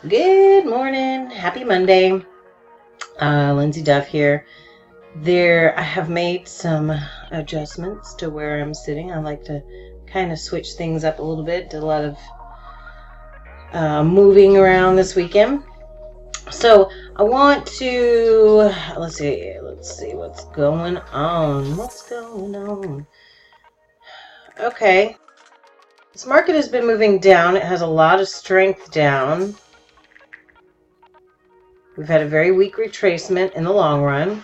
Good morning. Happy Monday. Lindsay Duff here. I have made some adjustments to where I'm sitting. I like to kind of switch things up a little bit. Did a lot of moving around this weekend. So I want to, let's see what's going on. Okay. This market has been moving down. It has a lot of strength down. We've had a very weak retracement in the long run.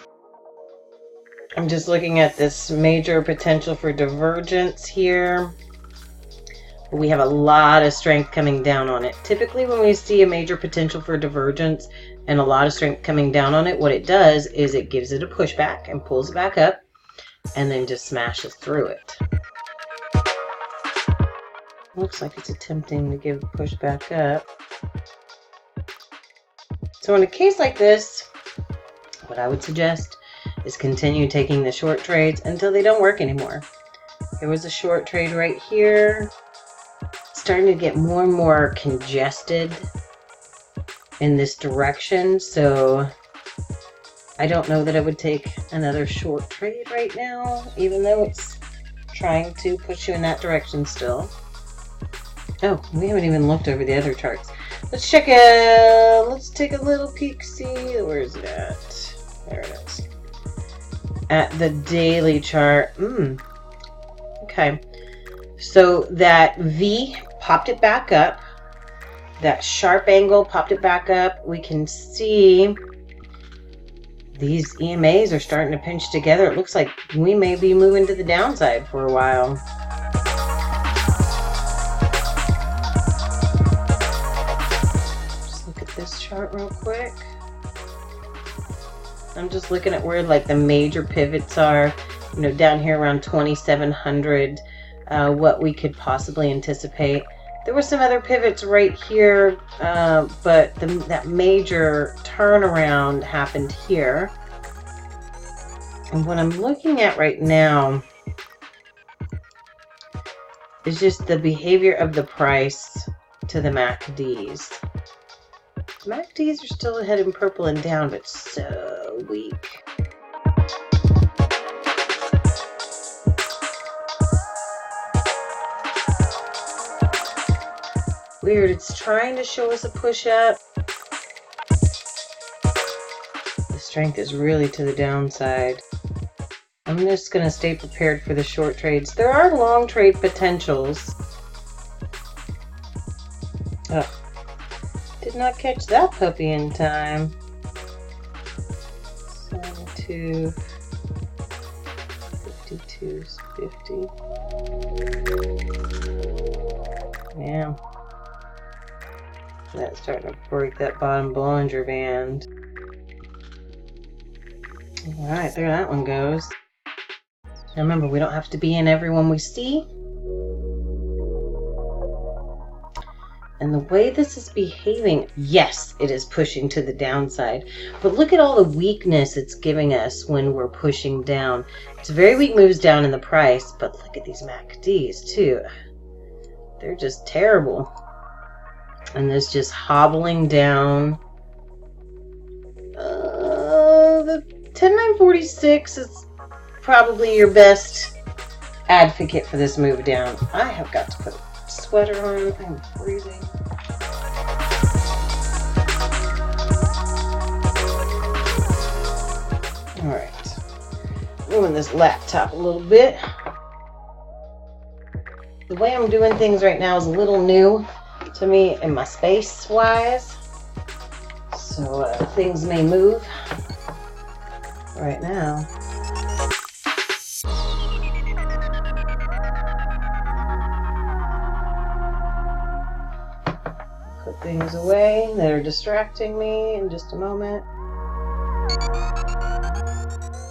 I'm just looking at this major potential for divergence here. We have a lot of strength coming down on it. Typically, when we see a major potential for divergence and a lot of strength coming down on it, what it does is it gives it a pushback and pulls it back up and then just smashes through it. Looks like it's attempting to give a push back up. So in a case like this, what I would suggest is continue taking the short trades until they don't work anymore. There was a short trade right here. It's starting to get more and more congested in this direction, so I don't know that I would take another short trade right now, even though it's trying to push you in that direction still. Oh, we haven't even looked over the other charts. Let's check it. Let's take a little peek, see. Where is it at? There it is. At the daily chart. Okay. So that V popped it back up. That sharp angle popped it back up. We can see these EMAs are starting to pinch together. It looks like we may be moving to the downside for a while. This chart real quick. I'm just looking at where like the major pivots are, down here around 2700, what we could possibly anticipate. There were some other pivots right here, but that major turnaround happened here. And what I'm looking at right now is just the behavior of the price to the MACDs. MACDs are still ahead in purple and down, but so weak. Weird, it's trying to show us a push up. The strength is really to the downside. I'm just going to stay prepared for the short trades. There are long trade potentials. Ugh. Did not catch that puppy in time. 72, 52, 50. Yeah. That's starting to break that bottom Bollinger Band. Alright, there that one goes. Now remember, we don't have to be in every one we see. And the way this is behaving, yes, it is pushing to the downside. But look at all the weakness it's giving us when we're pushing down. It's very weak moves down in the price, but look at these MACDs too. They're just terrible. And this just hobbling down. The 10946 is probably your best advocate for this move down. I have got to put a sweater on. I'm freezing. Alright. Moving this laptop a little bit. The way I'm doing things right now is a little new to me in my space wise. So things may move right now. Put things away that are distracting me in just a moment.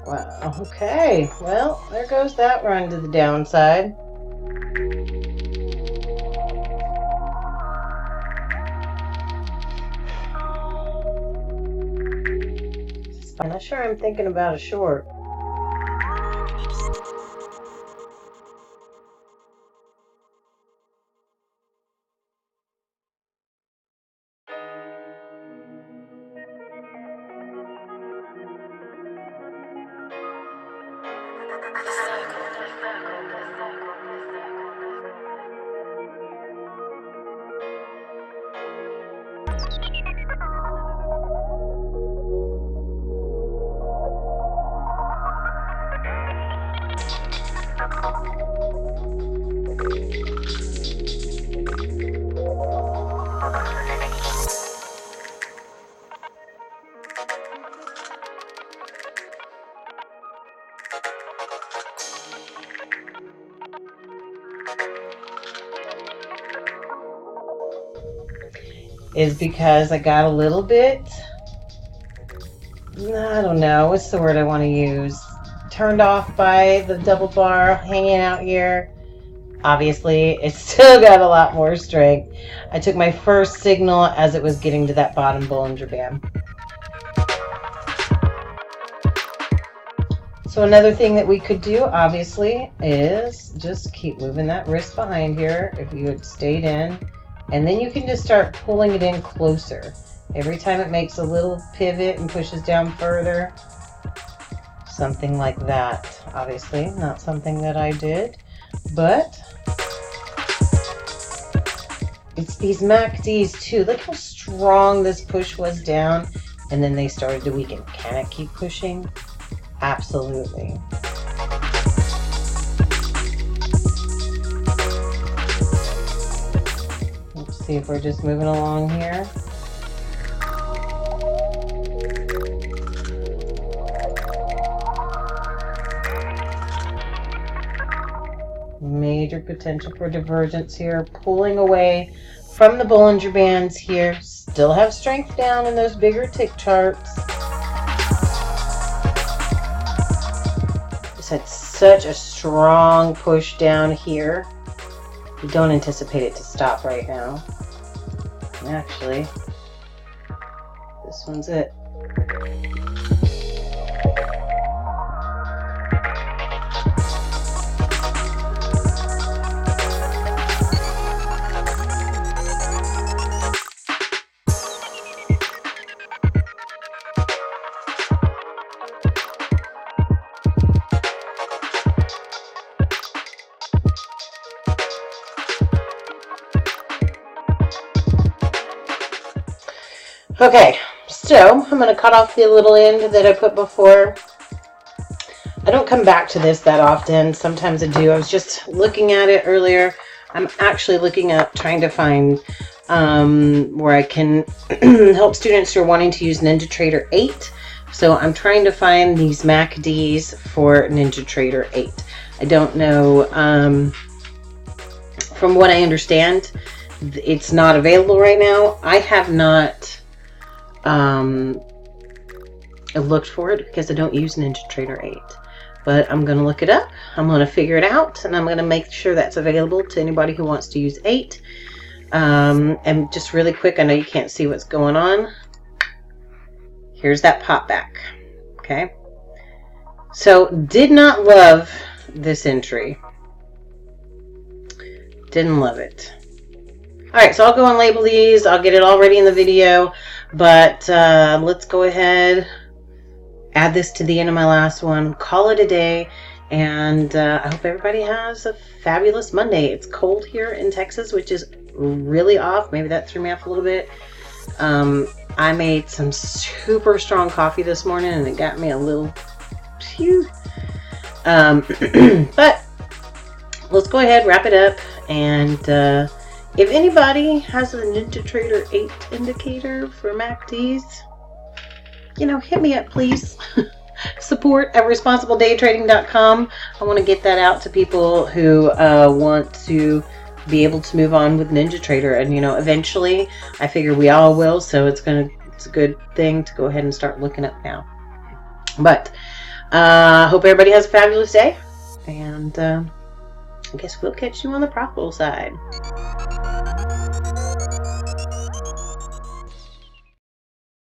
Wow, okay. Well, there goes that run to the downside. I'm not sure I'm thinking about a short. Is because I got a little bit, I don't know, what's the word I want to use? Turned off by the double bar hanging out here. Obviously, it's still got a lot more strength. I took my first signal as it was getting to that bottom Bollinger Band. So another thing that we could do, obviously, is just keep moving that wrist behind here if you had stayed in. And then you can just start pulling it in closer. Every time it makes a little pivot and pushes down further. Something like that. Obviously, not something that I did. But it's these MACDs too. Look how strong this push was down. And then they started to weaken. Can it keep pushing? Absolutely. Let's see if we're just moving along here. Major potential for divergence here, pulling away from the Bollinger Bands here. Still have strength down in those bigger tick charts. Just had such a strong push down here. We don't anticipate it to stop right now. Actually, this one's it. Okay, so I'm going to cut off the little end that I put before. I don't come back to this that often. Sometimes I do. I was just looking at it earlier. I'm actually looking at trying to find where I can help students who are wanting to use NinjaTrader 8. So I'm trying to find these MACDs for NinjaTrader 8. I don't know. From what I understand, it's not available right now. I have not I looked for it because I don't use NinjaTrader 8, but I'm going to look it up. I'm going to figure it out, and I'm going to make sure that's available to anybody who wants to use 8. And just really quick, I know you can't see what's going on. Here's that pop back. Okay. So did not love this entry. Didn't love it. Alright, so I'll go and label these. I'll get it all ready in the video. But let's go ahead, add this to the end of my last one, call it a day, and I hope everybody has a fabulous Monday. It's cold here in Texas, which is really off. Maybe that threw me off a little bit. I made some super strong coffee this morning, and it got me a little phew. But let's go ahead, wrap it up, and if anybody has a NinjaTrader 8 indicator for MACDs, you know, hit me up, please. Support at responsibledaytrading.com. I want to get that out to people who want to be able to move on with NinjaTrader, and you know, eventually, I figure we all will. So it's a good thing to go ahead and start looking up now. But hope everybody has a fabulous day, and I guess we'll catch you on the profitable side.